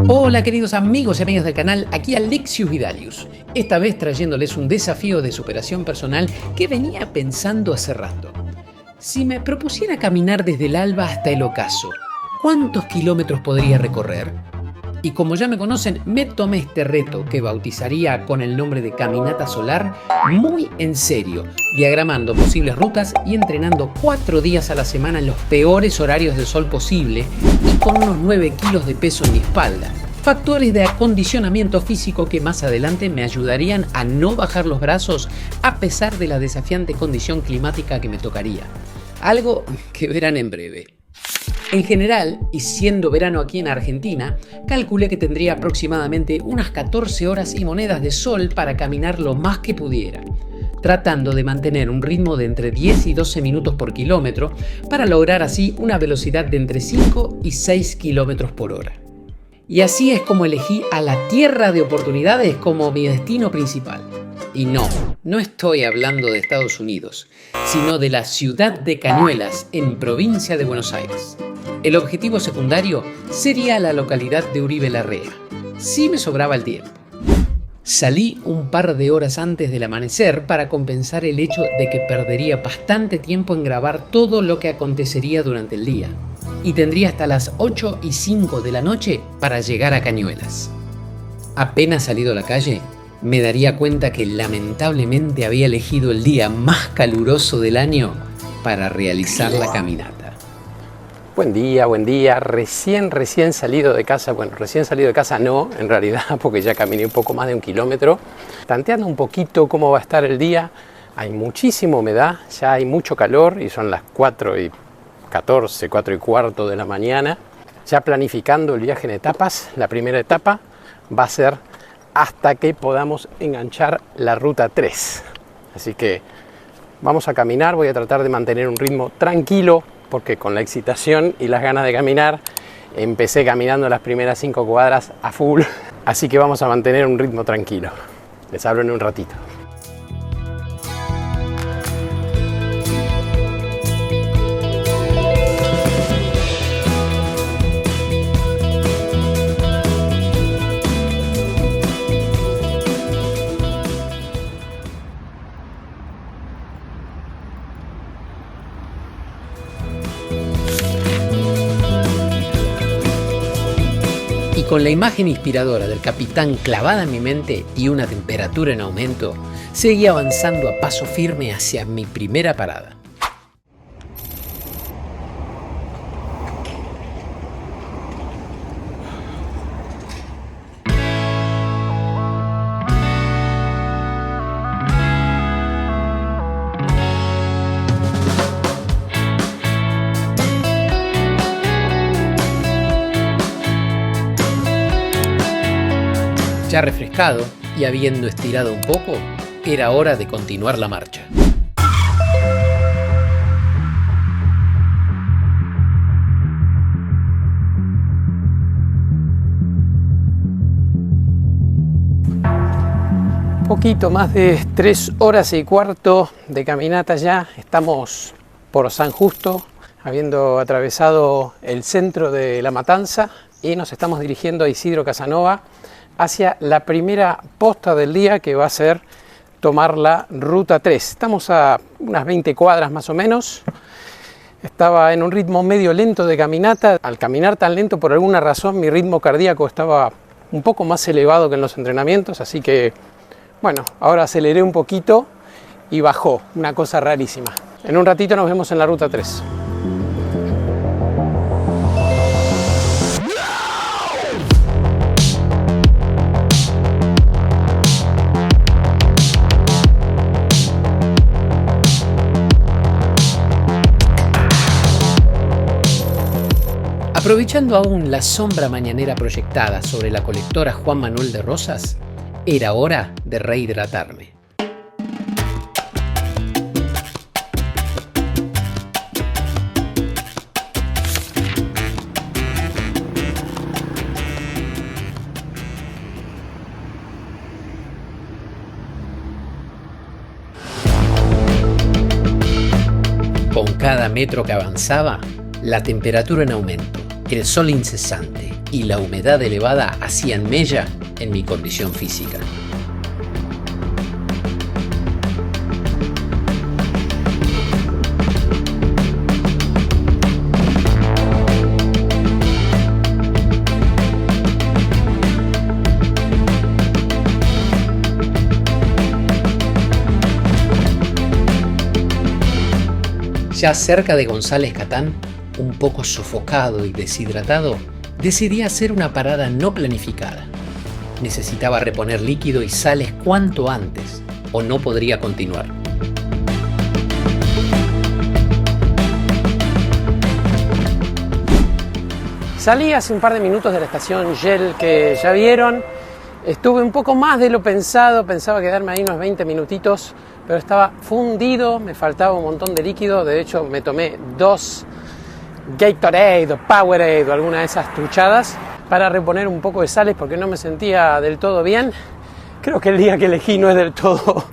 Hola queridos amigos y amigas del canal, aquí Alexius Vidalius, esta vez trayéndoles un desafío de superación personal que venía pensando hace rato. Si me propusiera caminar desde el alba hasta el ocaso, ¿cuántos kilómetros podría recorrer? Y como ya me conocen, me tomé este reto que bautizaría con el nombre de Caminata Solar muy en serio, diagramando posibles rutas y entrenando 4 días a la semana en los peores horarios de sol posible y con unos 9 kilos de peso en mi espalda. Factores de acondicionamiento físico que más adelante me ayudarían a no bajar los brazos a pesar de la desafiante condición climática que me tocaría. Algo que verán en breve. En general, y siendo verano aquí en Argentina, calculé que tendría aproximadamente unas 14 horas y monedas de sol para caminar lo más que pudiera, tratando de mantener un ritmo de entre 10 y 12 minutos por kilómetro para lograr así una velocidad de entre 5 y 6 kilómetros por hora. Y así es como elegí a la tierra de oportunidades como mi destino principal. Y no estoy hablando de Estados Unidos, sino de la ciudad de Cañuelas, en provincia de Buenos Aires. El objetivo secundario sería la localidad de Uribe Larrea, si me sobraba el tiempo. Salí un par de horas antes del amanecer para compensar el hecho de que perdería bastante tiempo en grabar todo lo que acontecería durante el día, y tendría hasta las 8:05 de la noche para llegar a Cañuelas. Apenas salido a la calle, me daría cuenta que lamentablemente había elegido el día más caluroso del año para realizar la caminata. Buen día, recién salido de casa, bueno, recién salido de casa no, en realidad, porque ya caminé un poco más de 1 kilómetro, tanteando un poquito cómo va a estar el día. Hay muchísima humedad, ya hay mucho calor y son las 4:14, 4:15 de la mañana, ya planificando el viaje en etapas. La primera etapa va a ser hasta que podamos enganchar la ruta 3. Así que vamos a caminar, voy a tratar de mantener un ritmo tranquilo, porque con la excitación y las ganas de caminar, empecé caminando las primeras 5 cuadras a full. Así que vamos a mantener un ritmo tranquilo. Les hablo en un ratito. Con la imagen inspiradora del capitán clavada en mi mente y una temperatura en aumento, seguí avanzando a paso firme hacia mi primera parada. Ya refrescado y habiendo estirado un poco, era hora de continuar la marcha. Poquito más de 3:15 de caminata ya. Estamos por San Justo, habiendo atravesado el centro de La Matanza, y nos estamos dirigiendo a Isidro Casanova, hacia la primera posta del día, que va a ser tomar la ruta 3. Estamos a unas 20 cuadras más o menos. Estaba en un ritmo medio lento de caminata. Al caminar tan lento, por alguna razón, mi ritmo cardíaco estaba un poco más elevado que en los entrenamientos, así que, bueno, ahora aceleré un poquito y bajó, una cosa rarísima. En un ratito nos vemos en la ruta 3. Aprovechando aún la sombra mañanera proyectada sobre la colectora Juan Manuel de Rosas, era hora de rehidratarme. Con cada metro que avanzaba, la temperatura en aumento, el sol incesante y la humedad elevada hacían mella en mi condición física. Ya cerca de González Catán, un poco sofocado y deshidratado, decidí hacer una parada no planificada. Necesitaba reponer líquido y sales cuanto antes, o no podría continuar. Salí hace un par de minutos de la estación Shell que ya vieron. Estuve un poco más de lo pensado, pensaba quedarme ahí unos 20 minutitos, pero estaba fundido, me faltaba un montón de líquido. De hecho, me tomé 2 Gatorade o Powerade o alguna de esas truchadas para reponer un poco de sales porque no me sentía del todo bien. Creo que el día que elegí no es del todo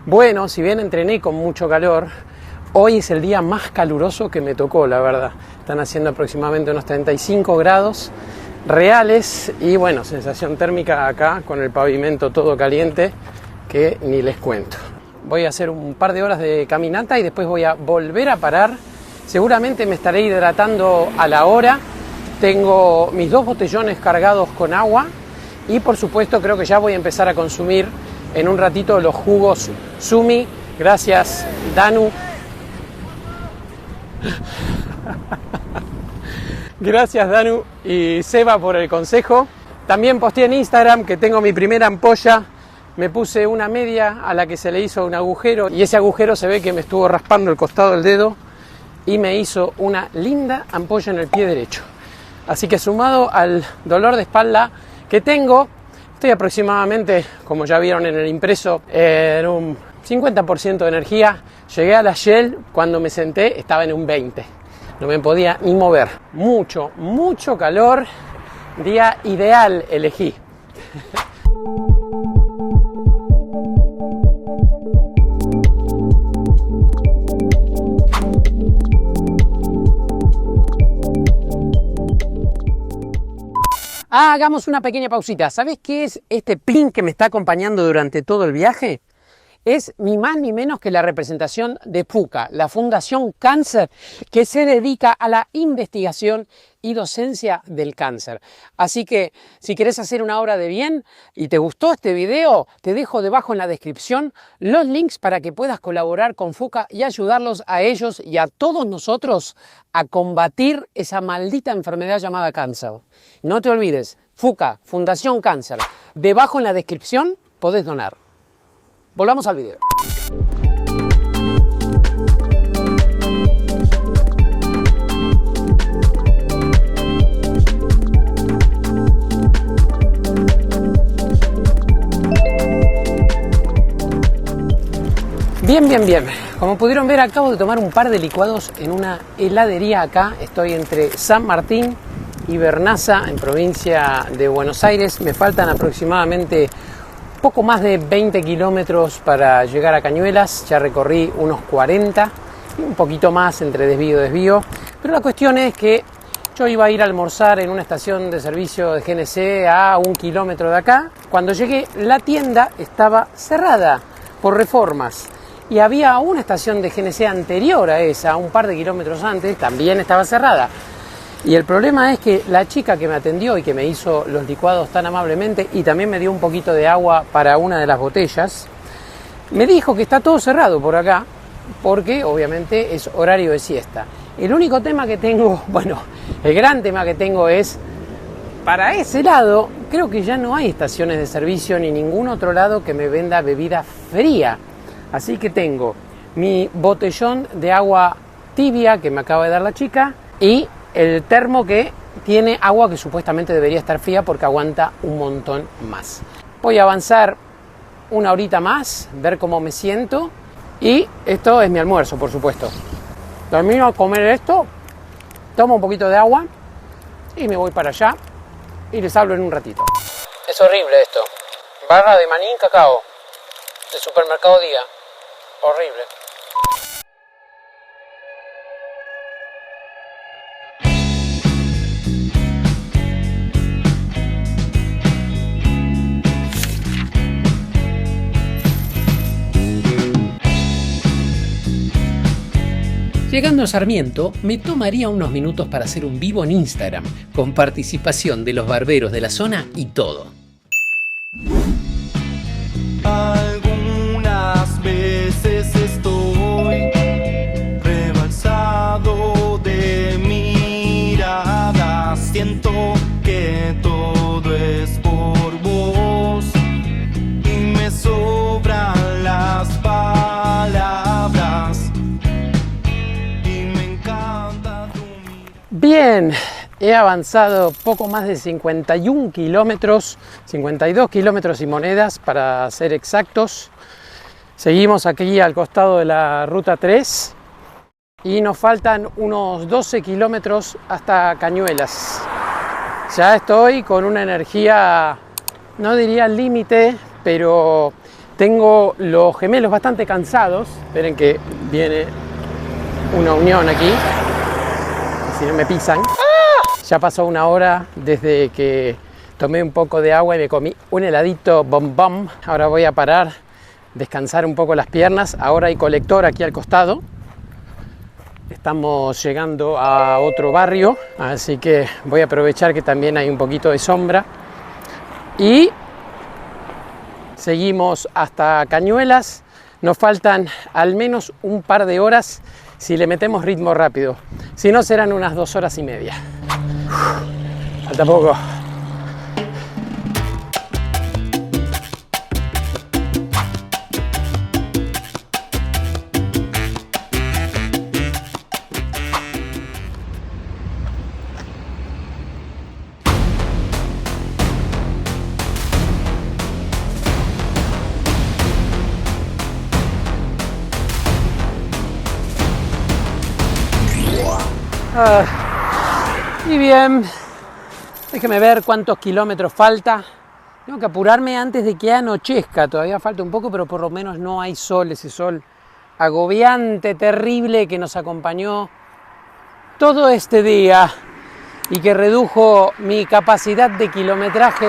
bueno, si bien entrené con mucho calor. Hoy es el día más caluroso que me tocó, la verdad. Están haciendo aproximadamente unos 35 grados reales y bueno, sensación térmica acá con el pavimento todo caliente que ni les cuento. Voy a hacer un par de horas de caminata y después voy a volver a parar. Seguramente me estaré hidratando a la hora. Tengo mis 2 botellones cargados con agua y por supuesto creo que ya voy a empezar a consumir en un ratito los jugos Sumi. Gracias, Danu. Gracias, Danu y Seba, por el consejo. También posteé en Instagram que tengo mi primera ampolla. Me puse una media a la que se le hizo un agujero y ese agujero se ve que me estuvo raspando el costado del dedo y me hizo una linda ampolla en el pie derecho. Así que sumado al dolor de espalda que tengo, estoy aproximadamente, como ya vieron en el impreso, en un 50% de energía. Llegué a la Shell, cuando me senté estaba en un 20%. No me podía ni mover. Mucho calor. Día ideal elegí. Hagamos una pequeña pausita. ¿Sabes qué es este pin que me está acompañando durante todo el viaje? Es ni más ni menos que la representación de FUCA, la Fundación Cáncer, que se dedica a la investigación y docencia del cáncer. Así que si querés hacer una obra de bien y te gustó este video, te dejo debajo en la descripción los links para que puedas colaborar con FUCA y ayudarlos a ellos y a todos nosotros a combatir esa maldita enfermedad llamada cáncer. No te olvides, FUCA, Fundación Cáncer. Debajo en la descripción podés donar. Volvamos al video. Bien. Como pudieron ver, acabo de tomar un par de licuados en una heladería acá. Estoy entre San Martín y Bernaza, en provincia de Buenos Aires. Me faltan aproximadamente poco más de 20 kilómetros para llegar a Cañuelas. Ya recorrí unos 40, un poquito más entre desvío y desvío. Pero la cuestión es que yo iba a ir a almorzar en una estación de servicio de GNC a 1 kilómetro de acá. Cuando llegué, la tienda estaba cerrada por reformas. Y había una estación de GNC anterior a esa, un par de kilómetros antes, también estaba cerrada. Y el problema es que la chica que me atendió y que me hizo los licuados tan amablemente y también me dio un poquito de agua para una de las botellas, me dijo que está todo cerrado por acá porque obviamente es horario de siesta. El único tema que tengo, el gran tema que tengo es, para ese lado, creo que ya no hay estaciones de servicio ni ningún otro lado que me venda bebida fría. Así que tengo mi botellón de agua tibia que me acaba de dar la chica y el termo que tiene agua que supuestamente debería estar fría porque aguanta un montón más. Voy a avanzar una horita más, ver cómo me siento y esto es mi almuerzo, por supuesto. Termino de comer esto, tomo un poquito de agua y me voy para allá y les hablo en un ratito. Es horrible esto. Barra de maní cacao de Supermercado Día. Horrible. Llegando a Sarmiento, me tomaría unos minutos para hacer un vivo en Instagram, con participación de los barberos de la zona y todo. Algunas veces estoy rebalsado de miradas, siento que todo es por vos y me sobran las palabras y me encanta tu mirada. Bien, he avanzado poco más de 51 kilómetros, 52 kilómetros y monedas para ser exactos. Seguimos aquí al costado de la ruta 3 y nos faltan unos 12 kilómetros hasta Cañuelas. Ya estoy con una energía, no diría al límite, pero tengo los gemelos bastante cansados. Esperen que viene una unión aquí, si no me pisan. Ya pasó una hora desde que tomé un poco de agua y me comí un heladito Bom Bom. Ahora voy a parar, descansar un poco las piernas. Ahora hay colector aquí al costado. Estamos llegando a otro barrio, así que voy a aprovechar que también hay un poquito de sombra. Y seguimos hasta Cañuelas. Nos faltan al menos un par de horas si le metemos ritmo rápido. Si no, serán unas 2 horas y media. Falta poco. Y bien, déjeme ver cuántos kilómetros falta. Tengo que apurarme antes de que anochezca. Todavía falta un poco, pero por lo menos no hay sol, ese sol agobiante, terrible que nos acompañó todo este día y que redujo mi capacidad de kilometraje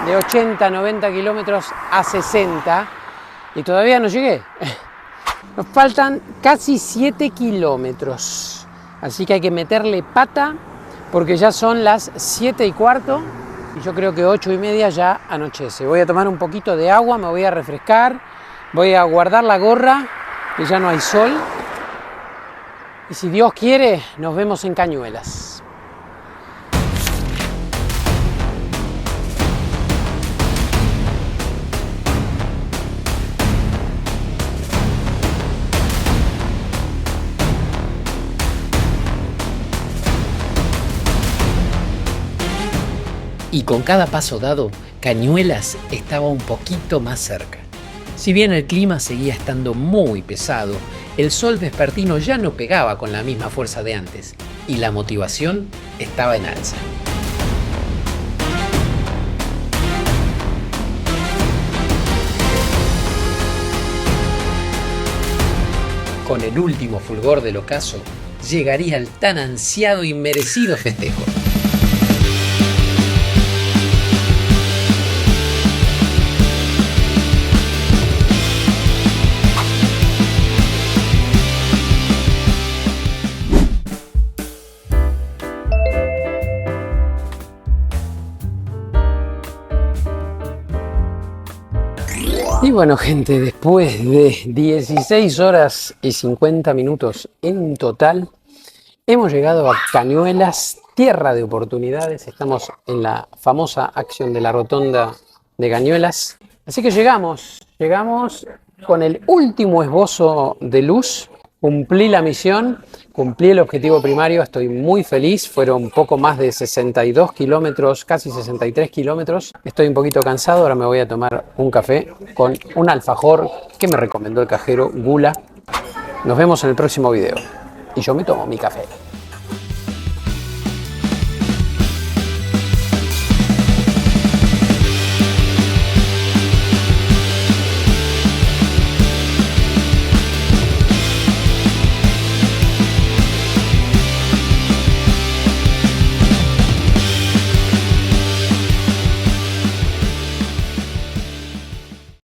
de 80, 90 kilómetros a 60 y todavía no llegué. Nos faltan casi 7 kilómetros. Así que hay que meterle pata porque ya son las 7:15 y yo creo que 8:30 ya anochece. Voy a tomar un poquito de agua, me voy a refrescar, voy a guardar la gorra, que ya no hay sol. Y si Dios quiere, nos vemos en Cañuelas. Y con cada paso dado, Cañuelas estaba un poquito más cerca. Si bien el clima seguía estando muy pesado, el sol vespertino ya no pegaba con la misma fuerza de antes y la motivación estaba en alza. Con el último fulgor del ocaso, llegaría el tan ansiado y merecido festejo. Y bueno, gente, después de 16 horas y 50 minutos en total, hemos llegado a Cañuelas, tierra de oportunidades. Estamos en la famosa acción de la rotonda de Cañuelas. Así que llegamos con el último esbozo de luz. Cumplí la misión, cumplí el objetivo primario, estoy muy feliz. Fueron poco más de 62 kilómetros, casi 63 kilómetros. Estoy un poquito cansado, ahora me voy a tomar un café con un alfajor que me recomendó el cajero, gula. Nos vemos en el próximo video y yo me tomo mi café.